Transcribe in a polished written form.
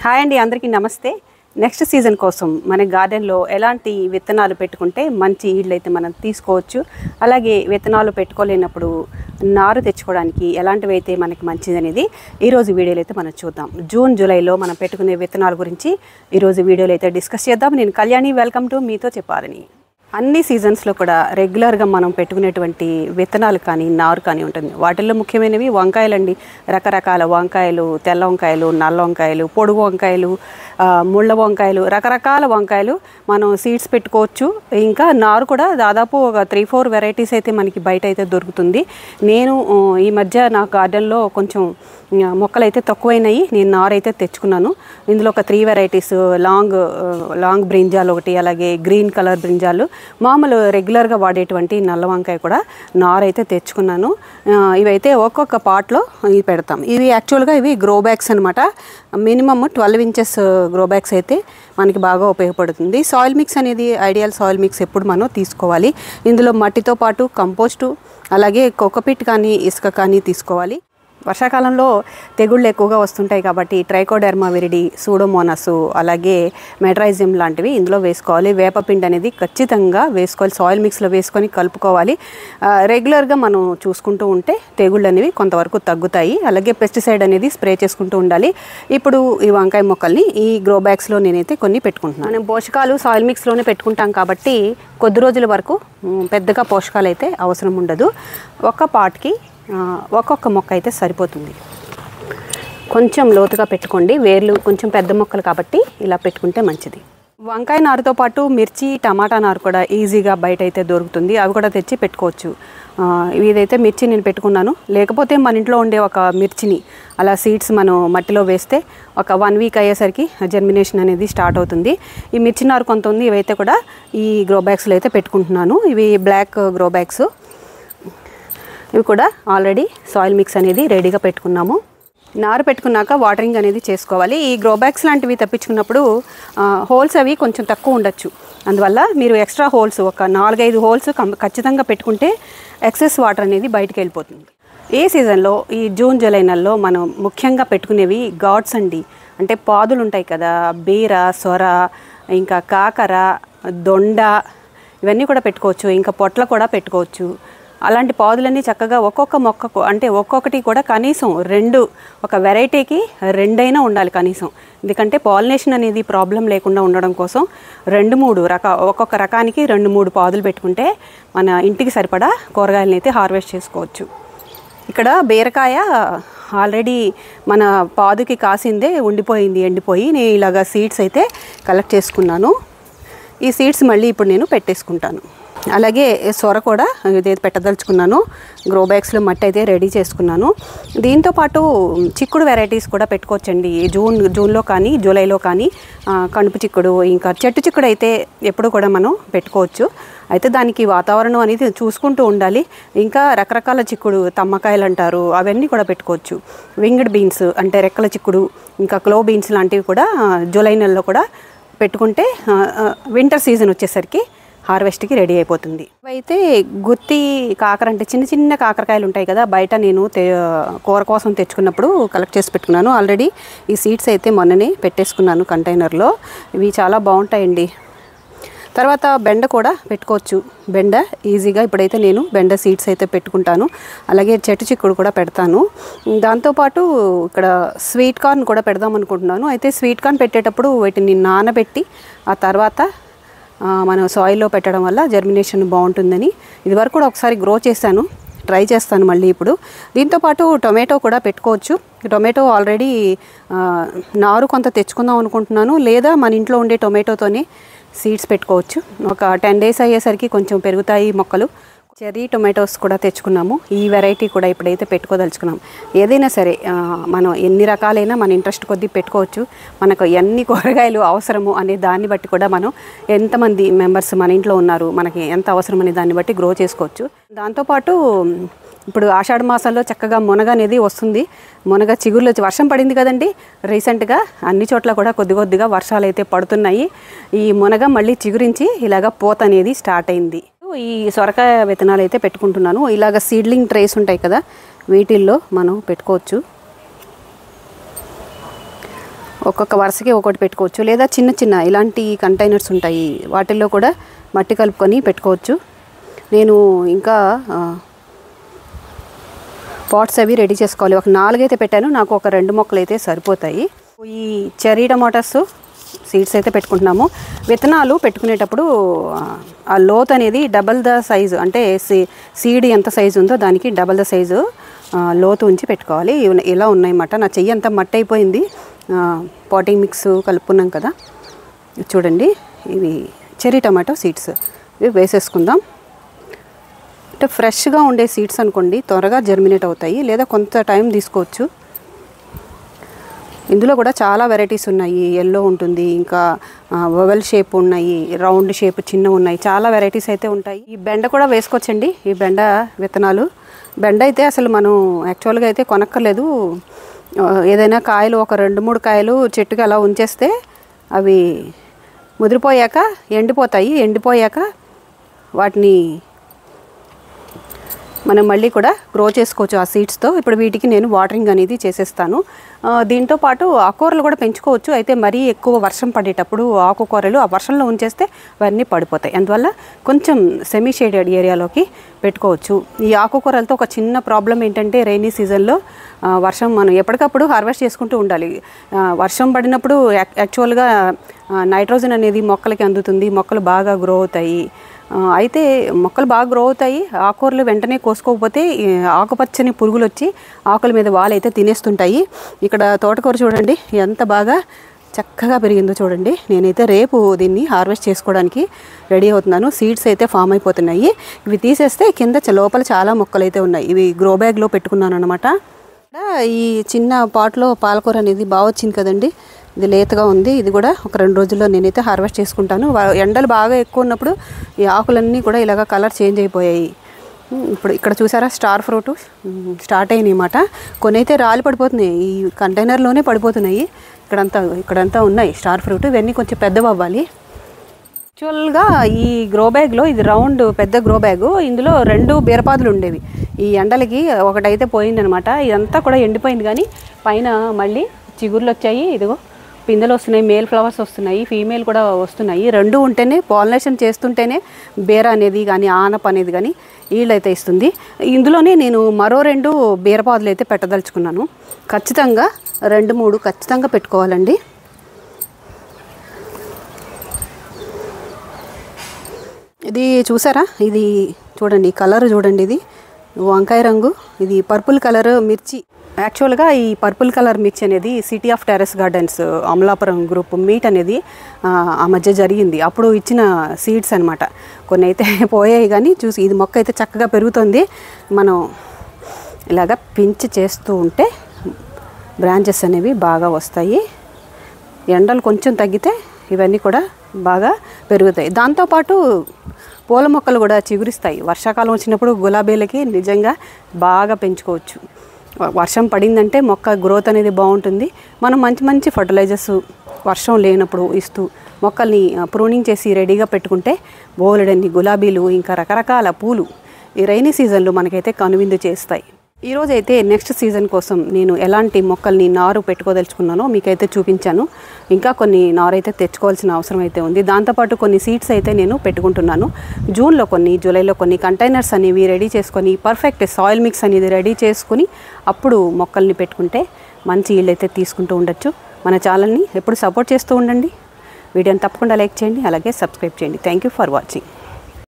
Hi అండి, అందరికీ నమస్తే. నెక్స్ట్ సీజన్ కోసం మన గార్డెన్లో ఎలాంటి విత్తనాలు పెట్టుకుంటే మంచి ఈల్డ్ అయితే మనం తీసుకోవచ్చు, అలాగే విత్తనాలు పెట్టుకోలేనప్పుడు నారు తెచ్చుకోవడానికి ఎలాంటివి అయితే మనకి మంచిది అనేది ఈరోజు వీడియోలో అయితే మనం చూద్దాం. జూన్ జూలైలో మనం పెట్టుకునే విత్తనాల గురించి ఈరోజు వీడియోలో అయితే డిస్కస్ చేద్దాం. నేను కళ్యాణి, వెల్కమ్ టు మీతో చెప్పాలని. అన్ని సీజన్స్లో కూడా రెగ్యులర్గా మనం పెట్టుకునేటువంటి విత్తనాలు కానీ నారు కానీ ఉంటుంది. వాటిల్లో ముఖ్యమైనవి వంకాయలండి. రకరకాల వంకాయలు, తెల్ల వంకాయలు, నల్ల వంకాయలు, పొడుగు వంకాయలు, ముళ్ళ వంకాయలు, రకరకాల వంకాయలు మనం సీడ్స్ పెట్టుకోవచ్చు. ఇంకా నారు కూడా దాదాపు ఒక 3-4 వెరైటీస్ అయితే మనకి బయట అయితే దొరుకుతుంది. నేను ఈ మధ్య నా గార్డెన్లో కొంచెం మొక్కలు అయితే తక్కువైనాయి, నేను నారు అయితే తెచ్చుకున్నాను. ఇందులో ఒక 3 వెరైటీస్, లాంగ్ బ్రింజాల్ ఒకటి, అలాగే గ్రీన్ కలర్ బ్రింజాలు, మామూలు రెగ్యులర్గా వాడేటువంటి నల్ల వంకాయ కూడా నారు అయితే తెచ్చుకున్నాను. ఇవైతే ఒక్కొక్క పాట్లో ఇవి పెడతాం. ఇవి యాక్చువల్గా ఇవి గ్రో బ్యాగ్స్ అనమాట. మినిమమ్ 12 ఇంచెస్ గ్రో బ్యాగ్స్ అయితే మనకి బాగా ఉపయోగపడుతుంది. సాయిల్ మిక్స్ అనేది ఐడియల్ సాయిల్ మిక్స్ ఎప్పుడు మనం తీసుకోవాలి. ఇందులో మట్టితో పాటు కంపోస్టు, అలాగే కోకోపిట్ కానీ ఇసుక కానీ తీసుకోవాలి. వర్షాకాలంలో తెగుళ్ళు ఎక్కువగా వస్తుంటాయి కాబట్టి ట్రైకోడెర్మా విరిడి, సూడోమోనాస్, అలాగే మెట్రైజియం లాంటివి ఇందులో వేసుకోవాలి. వేపపిండి అనేది ఖచ్చితంగా వేసుకోవాలి. సాయిల్ మిక్స్లో వేసుకొని కలుపుకోవాలి. రెగ్యులర్గా మనం చూసుకుంటూ ఉంటే తెగుళ్ళు అనేవి కొంతవరకు తగ్గుతాయి. అలాగే పెస్టిసైడ్ అనేది స్ప్రే చేసుకుంటూ ఉండాలి. ఇప్పుడు ఈ వంకాయ మొక్కల్ని ఈ గ్రో బ్యాగ్స్లో నేనైతే కొన్ని పెట్టుకుంటున్నాను. మనం పోషకాలు సాయిల్ మిక్స్లోనే పెట్టుకుంటాం కాబట్టి కొద్ది రోజుల వరకు పెద్దగా పోషకాలు అయితే అవసరం ఉండదు. ఒక పాట్కి ఒక్కొక్క మొక్క అయితే సరిపోతుంది. కొంచెం లోతుగా పెట్టుకోండి. వేర్లు కొంచెం పెద్ద మొక్కలు కాబట్టి ఇలా పెట్టుకుంటే మంచిది. వంకాయ నారుతో పాటు మిర్చి, టమాటా నారు కూడా ఈజీగా బయట అయితే దొరుకుతుంది. అవి కూడా తెచ్చి పెట్టుకోవచ్చు. ఇదైతే మిర్చి నేను పెట్టుకున్నాను. లేకపోతే మన ఇంట్లో ఉండే ఒక మిర్చిని అలా సీడ్స్ మనం మట్టిలో వేస్తే ఒక 1 వీక్ అయ్యేసరికి జర్మినేషన్ అనేది స్టార్ట్ అవుతుంది. ఈ మిర్చి నారు కొంత ఉంది. ఇవైతే కూడా ఈ గ్రో బ్యాగ్స్లో అయితే పెట్టుకుంటున్నాను. ఇవి బ్లాక్ గ్రో బ్యాగ్స్. ఇవి కూడా ఆల్రెడీ సాయిల్ మిక్స్ అనేది రెడీగా పెట్టుకున్నాము. నారు పెట్టుకున్నాక వాటరింగ్ అనేది చేసుకోవాలి. ఈ గ్రో బ్యాగ్స్ లాంటివి తెప్పించుకున్నప్పుడు హోల్స్ అవి కొంచెం తక్కువ ఉండొచ్చు. అందువల్ల మీరు ఎక్స్ట్రా హోల్స్ ఒక 4-5 హోల్స్ ఖచ్చితంగా పెట్టుకుంటే ఎక్సెస్ వాటర్ అనేది బయటికి వెళ్ళిపోతుంది. ఈ సీజన్లో ఈ జూన్ జూలై నెలలో మనం ముఖ్యంగా పెట్టుకునేవి గాడ్స్ అండి. అంటే పాదులు ఉంటాయి కదా, బీర, సొర, ఇంకా కాకర, దొండ, ఇవన్నీ కూడా పెట్టుకోవచ్చు. ఇంకా పొట్ల కూడా పెట్టుకోవచ్చు. అలాంటి పాదులన్నీ చక్కగా ఒక్కొక్క మొక్కకు అంటే ఒక్కొక్కటి కూడా కనీసం 2, ఒక వెరైటీకి 2 అయినా ఉండాలి కనీసం. ఎందుకంటే పాలినేషన్ అనేది ప్రాబ్లం లేకుండా ఉండడం కోసం 2-3 ఒక్కొక్క రకానికి 2-3 పాదులు పెట్టుకుంటే మన ఇంటికి సరిపడా కూరగాయలని అయితే హార్వెస్ట్ చేసుకోవచ్చు. ఇక్కడ బీరకాయ ఆల్రెడీ మన పాదుకి కాసిందే ఉండిపోయింది, ఎండిపోయి. నేను ఇలాగా సీడ్స్ అయితే కలెక్ట్ చేసుకున్నాను. ఈ సీడ్స్ మళ్ళీ ఇప్పుడు నేను పెట్టేసుకుంటాను. అలాగే సొర కూడా ఇదైతే పెట్టదలుచుకున్నాను. గ్రో బ్యాగ్స్లో మట్టి అయితే రెడీ చేసుకున్నాను. దీంతోపాటు చిక్కుడు వెరైటీస్ కూడా పెట్టుకోవచ్చండి. జూన్లో కానీ జూలైలో కానీ కణుపు చిక్కుడు, ఇంకా చెట్టు చిక్కుడు అయితే ఎప్పుడు కూడా మనం పెట్టుకోవచ్చు. అయితే దానికి వాతావరణం అనేది చూసుకుంటూ ఉండాలి. ఇంకా రకరకాల చిక్కుడు, తమ్మకాయలు అంటారు, అవన్నీ కూడా పెట్టుకోవచ్చు. వింగ్డ్ బీన్స్ అంటే రెక్కల చిక్కుడు, ఇంకా క్లో బీన్స్ లాంటివి కూడా జూలై నెలలో కూడా పెట్టుకుంటే వింటర్ సీజన్ వచ్చేసరికి హార్వెస్ట్కి రెడీ అయిపోతుంది. అయితే గుత్తి కాకర అంటే చిన్న చిన్న కాకరకాయలు ఉంటాయి కదా, బయట నేను కూర కోసం తెచ్చుకున్నప్పుడు కలెక్ట్ చేసి పెట్టుకున్నాను. ఆల్రెడీ ఈ సీడ్స్ అయితే మొన్ననే పెట్టేసుకున్నాను కంటైనర్లో. ఇవి చాలా బాగుంటాయండి. తర్వాత బెండ కూడా పెట్టుకోవచ్చు. బెండ ఈజీగా ఇప్పుడైతే నేను బెండ సీడ్స్ అయితే పెట్టుకుంటాను. అలాగే చెట్టు చిక్కుడు కూడా పెడతాను. దాంతోపాటు ఇక్కడ స్వీట్ కార్న్ కూడా పెడదాం అనుకుంటున్నాను. అయితే స్వీట్ కార్న్ పెట్టేటప్పుడు వీటిని నానబెట్టి ఆ తర్వాత మనం సాయిల్లో పెట్టడం వల్ల జర్మినేషన్ బాగుంటుందని ఇదివరకు కూడా ఒకసారి గ్రో చేశాను, ట్రై చేస్తాను మళ్ళీ ఇప్పుడు. దీంతోపాటు టొమాటో కూడా పెట్టుకోవచ్చు. టొమాటో ఆల్రెడీ నారు కొంత తెచ్చుకుందాం అనుకుంటున్నాను, లేదా మన ఇంట్లో ఉండే టొమాటోతోనే సీడ్స్ పెట్టుకోవచ్చు. ఒక 10 days అయ్యేసరికి కొంచెం పెరుగుతాయి మొక్కలు. చెర్రీ టొమాటోస్ కూడా తెచ్చుకున్నాము. ఈ వెరైటీ కూడా ఇప్పుడైతే పెట్టుకోదలుచుకున్నాం. ఏదైనా సరే మనం ఎన్ని రకాలైనా మన ఇంట్రెస్ట్ కొద్దీ పెట్టుకోవచ్చు. మనకు ఎన్ని కూరగాయలు అవసరము అనే దాన్ని బట్టి కూడా మనం ఎంతమంది మెంబర్స్ మన ఇంట్లో ఉన్నారు, మనకి ఎంత అవసరం అనే దాన్ని బట్టి గ్రో చేసుకోవచ్చు. దాంతోపాటు ఇప్పుడు ఆషాఢ మాసంలో చక్కగా మునగ అనేది వస్తుంది. మునగ చిగురులో వర్షం పడింది కదండి రీసెంట్గా, అన్ని చోట్ల కూడా కొద్దిగా వర్షాలు అయితే పడుతున్నాయి. ఈ మునగ మళ్ళీ చిగురించి ఇలాగ పూత అనేది స్టార్ట్ అయింది. ఈ సొరకాయ విత్తనాలు అయితే పెట్టుకుంటున్నాను. ఇలాగ సీడ్లింగ్ ట్రేస్ ఉంటాయి కదా, వీటిల్లో మనం పెట్టుకోవచ్చు. ఒక్కొక్క వరుసకి ఒకటి పెట్టుకోవచ్చు, లేదా చిన్న చిన్న ఇలాంటి కంటైనర్స్ ఉంటాయి వాటిల్లో కూడా మట్టి కలుపుకొని పెట్టుకోవచ్చు. నేను ఇంకా పాట్స్ అవి రెడీ చేసుకోవాలి. ఒక 4 అయితే పెట్టాను, నాకు ఒక 2 మొక్కలు అయితే సరిపోతాయి. ఈ చెర్రీ టమాటాస్ సీడ్స్ అయితే పెట్టుకుంటున్నాము. విత్తనాలు పెట్టుకునేటప్పుడు ఆ లోత్ అనేది డబల్ ద సైజు, అంటే సీడ్ ఎంత సైజు ఉందో దానికి డబల్ ద సైజు లోతు ఉంచి పెట్టుకోవాలి. ఇలా ఉన్నాయన్నమాట. నా చెయ్యి అంతా మట్టి అయిపోయింది. పాటింగ్ మిక్స్ కలుపుకున్నాం కదా, చూడండి. ఇవి చెర్రీ టమాటో సీడ్స్ ఇవి వేసేసుకుందాం. అంటే ఫ్రెష్గా ఉండే సీడ్స్ అనుకోండి త్వరగా జర్మినేట్ అవుతాయి, లేదా కొంత టైం తీసుకోవచ్చు. ఇందులో కూడా చాలా వెరైటీస్ ఉన్నాయి. ఎల్లో ఉంటుంది, ఇంకా ఓవెల్ షేప్ ఉన్నాయి, రౌండ్ షేప్ చిన్న ఉన్నాయి, చాలా వెరైటీస్ అయితే ఉంటాయి. ఈ బెండ కూడా వేసుకోవచ్చండి. ఈ బెండ విత్తనాలు, బెండ అయితే అసలు మనం యాక్చువల్గా అయితే కొనక్కర్లేదు. ఏదైనా కాయలు ఒక 2-3 కాయలు చెట్టుకి అలా ఉంచేస్తే అవి ముదిరిపోయాక ఎండిపోతాయి. ఎండిపోయాక వాటిని మనం మళ్ళీ కూడా గ్రో చేసుకోవచ్చు ఆ సీడ్స్తో. ఇప్పుడు వీటికి నేను వాటరింగ్ అనేది చేసేస్తాను. దీంతో పాటు ఆకుకూరలు కూడా పెంచుకోవచ్చు. అయితే మరీ ఎక్కువ వర్షం పడేటప్పుడు ఆకుకూరలు ఆ వర్షంలో ఉంచేస్తే అవన్నీ పడిపోతాయి. అందువల్ల కొంచెం సెమీ షేడెడ్ ఏరియాలోకి పెట్టుకోవచ్చు. ఈ ఆకుకూరలతో ఒక చిన్న ప్రాబ్లం ఏంటంటే రైనీ సీజన్లో వర్షం మనం ఎప్పటికప్పుడు హార్వెస్ట్ చేసుకుంటూ ఉండాలి. వర్షం పడినప్పుడు యాక్చువల్గా నైట్రోజన్ అనేది మొక్కలకి అందుతుంది, మొక్కలు బాగా గ్రో అవుతాయి. అయితే మొక్కలు బాగా గ్రో అవుతాయి. ఆకుకూరలు వెంటనే కోసుకోకపోతే ఆకుపచ్చని పురుగులు వచ్చి ఆకుల మీద వాలైతే తినేస్తుంటాయి. ఇక్కడ తోటకూర చూడండి ఎంత బాగా చక్కగా పెరిగిందో చూడండి. నేనైతే రేపు దీన్ని హార్వెస్ట్ చేసుకోవడానికి రెడీ అవుతున్నాను. సీడ్స్ అయితే ఫామ్ అయిపోతున్నాయి. ఇవి తీసేస్తే కింద లోపల చాలా మొక్కలు అయితే ఉన్నాయి. ఇవి గ్రో బ్యాగ్లో పెట్టుకున్నాను అనమాట. ఈ చిన్న పాట్లో పాలకూర అనేది బాగా వచ్చింది కదండి. ఇది లేతగా ఉంది. ఇది కూడా ఒక 2 రోజుల్లో నేనైతే హార్వెస్ట్ చేసుకుంటాను. ఎండలు బాగా ఎక్కువ ఉన్నప్పుడు ఈ ఆకులన్నీ కూడా ఇలాగ కలర్ చేంజ్ అయిపోయాయి. ఇప్పుడు ఇక్కడ చూసారా స్టార్ ఫ్రూట్ స్టార్ట్ అయినాయి అన్నమాట. కొన్ని అయితే రాలి పడిపోతున్నాయి, ఈ కంటైనర్లోనే పడిపోతున్నాయి. ఇక్కడంతా ఉన్నాయి స్టార్ ఫ్రూట్. ఇవన్నీ కొంచెం పెద్దవి అవ్వాలి. యాక్చువల్గా ఈ గ్రో బ్యాగ్లో, ఇది రౌండ్ పెద్ద గ్రో బ్యాగు, ఇందులో 2 బీరపాదులు ఉండేవి. ఈ ఎండలకి ఒకటైతే పోయిందనమాట. ఇదంతా కూడా ఎండిపోయింది, కానీ పైన మళ్ళీ చిగుర్లు వచ్చాయి. ఇదిగో పిందెలు వస్తున్నాయి, మేల్ ఫ్లవర్స్ వస్తున్నాయి, ఫీమేల్ కూడా వస్తున్నాయి. 2 ఉంటేనే పాలినేషన్ చేస్తుంటేనే బీర అనేది కానీ ఆనప అనేది కానీ వీళ్ళైతే ఇస్తుంది. ఇందులోనే నేను మరో 2 బీరపాదులు అయితే పెట్టదలుచుకున్నాను. ఖచ్చితంగా 2-3 ఖచ్చితంగా పెట్టుకోవాలండి. ఇది చూసారా, ఇది చూడండి కలర్ చూడండి. ఇది వంకాయ రంగు, ఇది పర్పుల్ కలర్ మిర్చి. యాక్చువల్గా ఈ పర్పుల్ కలర్ మిర్చి అనేది city of terrace gardens Amalapuram group meet అనేది ఆ మధ్య జరిగింది. అప్పుడు ఇచ్చిన సీడ్స్ అనమాట. కొన్ని అయితే పోయాయి, కానీ చూసి ఇది మొక్క అయితే చక్కగా పెరుగుతుంది. మనం ఇలాగ పించ్ చేస్తూ ఉంటే బ్రాంచెస్ అనేవి బాగా వస్తాయి. ఎండలు కొంచెం తగ్గితే ఇవన్నీ కూడా బాగా పెరుగుతాయి. దాంతోపాటు పూల మొక్కలు కూడా చిగురిస్తాయి. వర్షాకాలం వచ్చినప్పుడు గులాబీలకి నిజంగా బాగా పెంచుకోవచ్చు. వర్షం పడిందంటే మొక్క గ్రోత్ అనేది బాగుంటుంది. మనం మంచి ఫర్టిలైజర్స్ వర్షం లేనప్పుడు ఇస్తూ మొక్కల్ని ప్రూనింగ్ చేసి రెడీగా పెట్టుకుంటే బోలెడన్ని గులాబీలు ఇంకా రకరకాల పూలు ఈ రైనీ సీజన్లో మనకైతే కనువిందు చేస్తాయి. ఈరోజు అయితే నెక్స్ట్ సీజన్ కోసం నేను ఎలాంటి మొక్కల్ని నారు పెట్టుకోదలుచుకున్నానో మీకైతే చూపించాను. ఇంకా కొన్ని నారు అయితే తెచ్చుకోవాల్సిన అవసరం అయితే ఉంది. దాంతోపాటు కొన్ని సీడ్స్ అయితే నేను పెట్టుకుంటున్నాను. జూన్లో కొన్ని, జూలైలో కొన్ని కంటైనర్స్ అనేవి రెడీ చేసుకొని పర్ఫెక్ట్ సాయిల్ మిక్స్ అనేది రెడీ చేసుకుని అప్పుడు మొక్కల్ని పెట్టుకుంటే మంచి ఈల్డ్ అయితే తీసుకుంటూ ఉండొచ్చు. మన ఛానల్ని ఎప్పుడు సపోర్ట్ చేస్తూ ఉండండి. వీడియోని తప్పకుండా లైక్ చేయండి, అలాగే సబ్స్క్రైబ్ చేయండి. Thank you for watching.